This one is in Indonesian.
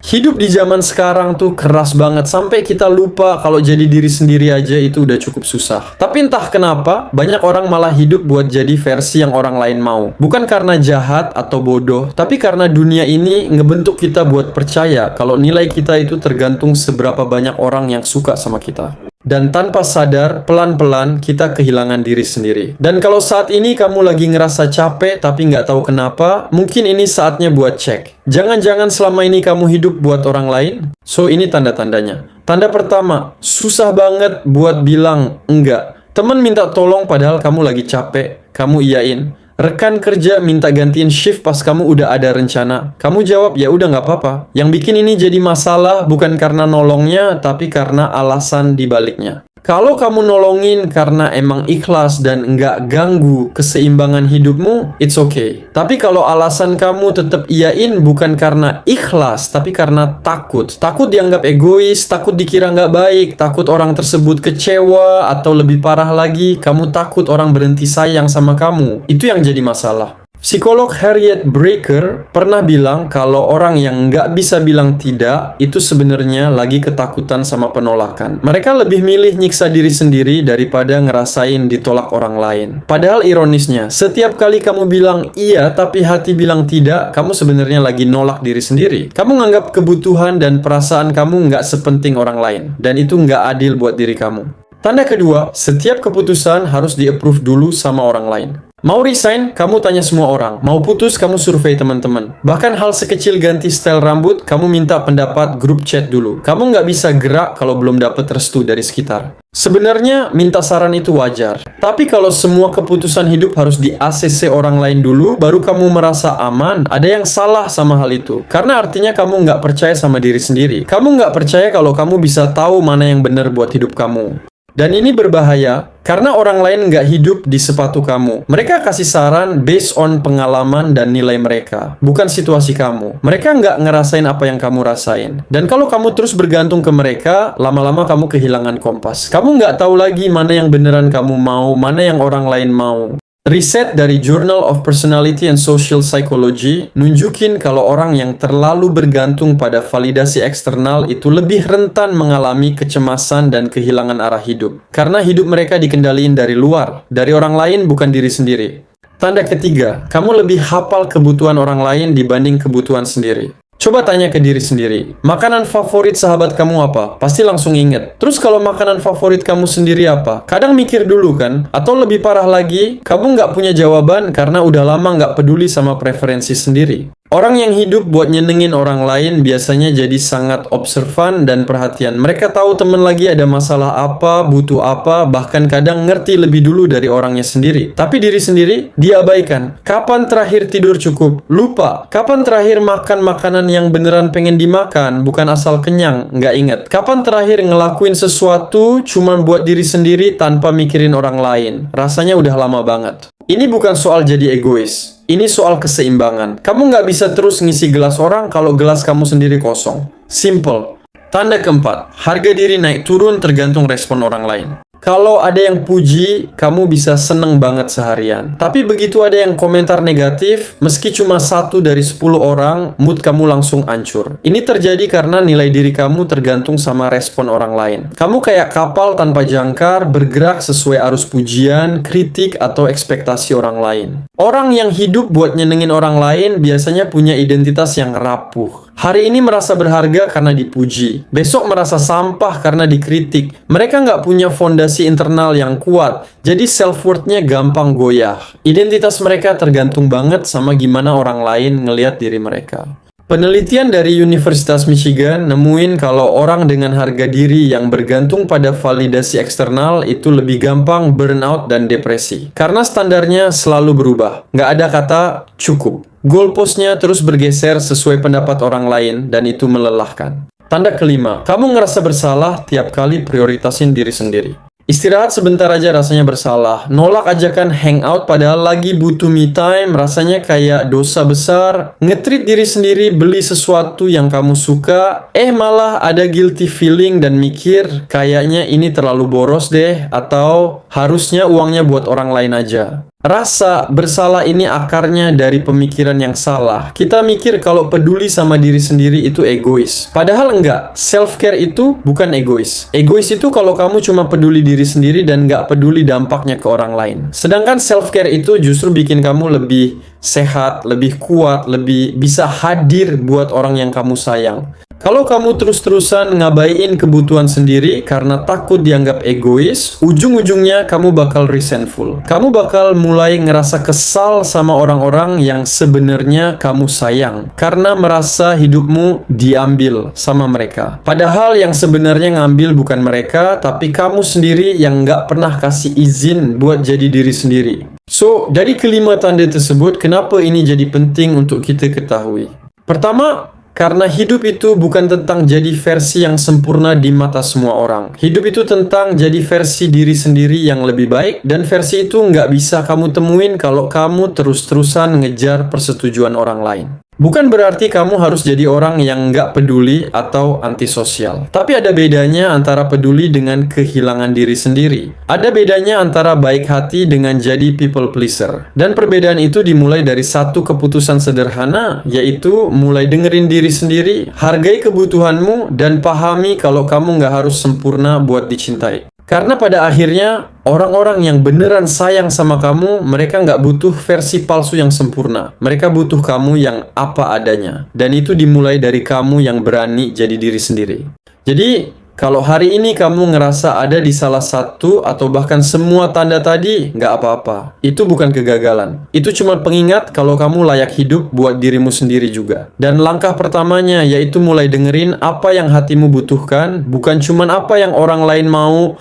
Hidup di zaman sekarang tuh keras banget sampai kita lupa kalau jadi diri sendiri aja itu udah cukup susah. Tapi entah kenapa banyak orang malah hidup buat jadi versi yang orang lain mau. Bukan karena jahat atau bodoh, tapi karena dunia ini ngebentuk kita buat percaya kalau nilai kita itu tergantung seberapa banyak orang yang suka sama kita. Dan tanpa sadar, pelan-pelan kita kehilangan diri sendiri. Dan kalau saat ini kamu lagi ngerasa capek tapi nggak tahu kenapa, mungkin ini saatnya buat cek. Jangan-jangan selama ini kamu hidup buat orang lain? So, ini tanda-tandanya. Tanda pertama, susah banget buat bilang enggak. Temen minta tolong padahal kamu lagi capek, kamu iyain. Rekan kerja minta gantiin shift pas kamu udah ada rencana. Kamu jawab, ya udah nggak apa-apa. Yang bikin ini jadi masalah bukan karena nolongnya, tapi karena alasan dibaliknya. Kalau kamu nolongin karena emang ikhlas dan nggak ganggu keseimbangan hidupmu, it's okay. Tapi kalau alasan kamu tetap iyain bukan karena ikhlas, tapi karena takut. Takut dianggap egois, takut dikira nggak baik, takut orang tersebut kecewa, atau lebih parah lagi, kamu takut orang berhenti sayang sama kamu. Itu yang jadi masalah. Psikolog Harriet Breaker pernah bilang kalau orang yang nggak bisa bilang tidak itu sebenarnya lagi ketakutan sama penolakan. Mereka lebih milih nyiksa diri sendiri daripada ngerasain ditolak orang lain. Padahal ironisnya, setiap kali kamu bilang iya tapi hati bilang tidak, kamu sebenarnya lagi nolak diri sendiri. Kamu nganggap kebutuhan dan perasaan kamu nggak sepenting orang lain. Dan itu nggak adil buat diri kamu. Tanda kedua, setiap keputusan harus di-approve dulu sama orang lain. Mau resign, kamu tanya semua orang. Mau putus, kamu survei teman-teman. Bahkan hal sekecil ganti style rambut, kamu minta pendapat grup chat dulu. Kamu nggak bisa gerak kalau belum dapat restu dari sekitar. Sebenarnya, minta saran itu wajar. Tapi kalau semua keputusan hidup harus di-ACC orang lain dulu, baru kamu merasa aman, ada yang salah sama hal itu. Karena artinya kamu nggak percaya sama diri sendiri. Kamu nggak percaya kalau kamu bisa tahu mana yang benar buat hidup kamu. Dan ini berbahaya, karena orang lain nggak hidup di sepatu kamu. Mereka kasih saran based on pengalaman dan nilai mereka, bukan situasi kamu. Mereka nggak ngerasain apa yang kamu rasain. Dan kalau kamu terus bergantung ke mereka, lama-lama kamu kehilangan kompas. Kamu nggak tahu lagi mana yang beneran kamu mau, mana yang orang lain mau. Riset dari Journal of Personality and Social Psychology nunjukin kalau orang yang terlalu bergantung pada validasi eksternal itu lebih rentan mengalami kecemasan dan kehilangan arah hidup. Karena hidup mereka dikendaliin dari luar, dari orang lain bukan diri sendiri. Tanda ketiga, kamu lebih hafal kebutuhan orang lain dibanding kebutuhan sendiri. Coba tanya ke diri sendiri, makanan favorit sahabat kamu apa? Pasti langsung inget. Terus kalau makanan favorit kamu sendiri apa? Kadang mikir dulu kan? Atau lebih parah lagi, kamu nggak punya jawaban karena udah lama nggak peduli sama preferensi sendiri. Orang yang hidup buat nyenengin orang lain biasanya jadi sangat observan dan perhatian. Mereka tahu temen lagi ada masalah apa, butuh apa, bahkan kadang ngerti lebih dulu dari orangnya sendiri. Tapi diri sendiri diabaikan. Kapan terakhir tidur cukup? Lupa. Kapan terakhir makan makanan yang beneran pengen dimakan, bukan asal kenyang? Nggak inget. Kapan terakhir ngelakuin sesuatu cuman buat diri sendiri tanpa mikirin orang lain? Rasanya udah lama banget. Ini bukan soal jadi egois. Ini soal keseimbangan. Kamu nggak bisa terus ngisi gelas orang kalau gelas kamu sendiri kosong. Simple. Tanda keempat, harga diri naik turun tergantung respon orang lain. Kalau ada yang puji, kamu bisa seneng banget seharian. Tapi begitu ada yang komentar negatif, meski cuma 1 dari 10 orang, mood kamu langsung hancur. Ini terjadi karena nilai diri kamu tergantung sama respon orang lain. Kamu kayak kapal tanpa jangkar, bergerak sesuai arus pujian, kritik, atau ekspektasi orang lain. Orang yang hidup buat nyenengin orang lain biasanya punya identitas yang rapuh. Hari ini merasa berharga karena dipuji. Besok merasa sampah karena dikritik. Mereka nggak punya fondasi internal yang kuat. Jadi self-worth-nya gampang goyah. Identitas mereka tergantung banget sama gimana orang lain ngelihat diri mereka. Penelitian dari Universitas Michigan nemuin kalau orang dengan harga diri yang bergantung pada validasi eksternal itu lebih gampang burnout dan depresi. Karena standarnya selalu berubah. Nggak ada kata cukup. Goalpost-nya terus bergeser sesuai pendapat orang lain dan itu melelahkan. Tanda kelima, kamu ngerasa bersalah tiap kali prioritasin diri sendiri. Istirahat sebentar aja rasanya bersalah. Nolak ajakan hangout padahal lagi butuh me time rasanya kayak dosa besar. Nge-treat diri sendiri beli sesuatu yang kamu suka, malah ada guilty feeling dan mikir kayaknya ini terlalu boros deh atau harusnya uangnya buat orang lain aja. Rasa bersalah ini akarnya dari pemikiran yang salah. Kita mikir kalau peduli sama diri sendiri itu egois. Padahal enggak. Self-care itu bukan egois. Egois itu kalau kamu cuma peduli diri sendiri dan nggak peduli dampaknya ke orang lain. Sedangkan self-care itu justru bikin kamu lebih sehat, lebih kuat, lebih bisa hadir buat orang yang kamu sayang. Kalau kamu terus-terusan ngabaiin kebutuhan sendiri karena takut dianggap egois, ujung-ujungnya kamu bakal resentful. Kamu bakal mulai ngerasa kesal sama orang-orang yang sebenarnya kamu sayang karena merasa hidupmu diambil sama mereka. Padahal yang sebenarnya ngambil bukan mereka, tapi kamu sendiri yang nggak pernah kasih izin buat jadi diri sendiri. So, dari kelima tanda tersebut, kenapa ini jadi penting untuk kita ketahui? Pertama, karena hidup itu bukan tentang jadi versi yang sempurna di mata semua orang. Hidup itu tentang jadi versi diri sendiri yang lebih baik, dan versi itu nggak bisa kamu temuin kalau kamu terus-terusan ngejar persetujuan orang lain. Bukan berarti kamu harus jadi orang yang nggak peduli atau antisosial. Tapi ada bedanya antara peduli dengan kehilangan diri sendiri. Ada bedanya antara baik hati dengan jadi people pleaser. Dan perbedaan itu dimulai dari satu keputusan sederhana, yaitu mulai dengerin diri sendiri, hargai kebutuhanmu, dan pahami kalau kamu nggak harus sempurna buat dicintai. Karena pada akhirnya, orang-orang yang beneran sayang sama kamu, mereka nggak butuh versi palsu yang sempurna. Mereka butuh kamu yang apa adanya. Dan itu dimulai dari kamu yang berani jadi diri sendiri. Jadi, kalau hari ini kamu ngerasa ada di salah satu atau bahkan semua tanda tadi, nggak apa-apa. Itu bukan kegagalan. Itu cuma pengingat kalau kamu layak hidup buat dirimu sendiri juga. Dan langkah pertamanya yaitu mulai dengerin apa yang hatimu butuhkan, bukan cuma apa yang orang lain mau,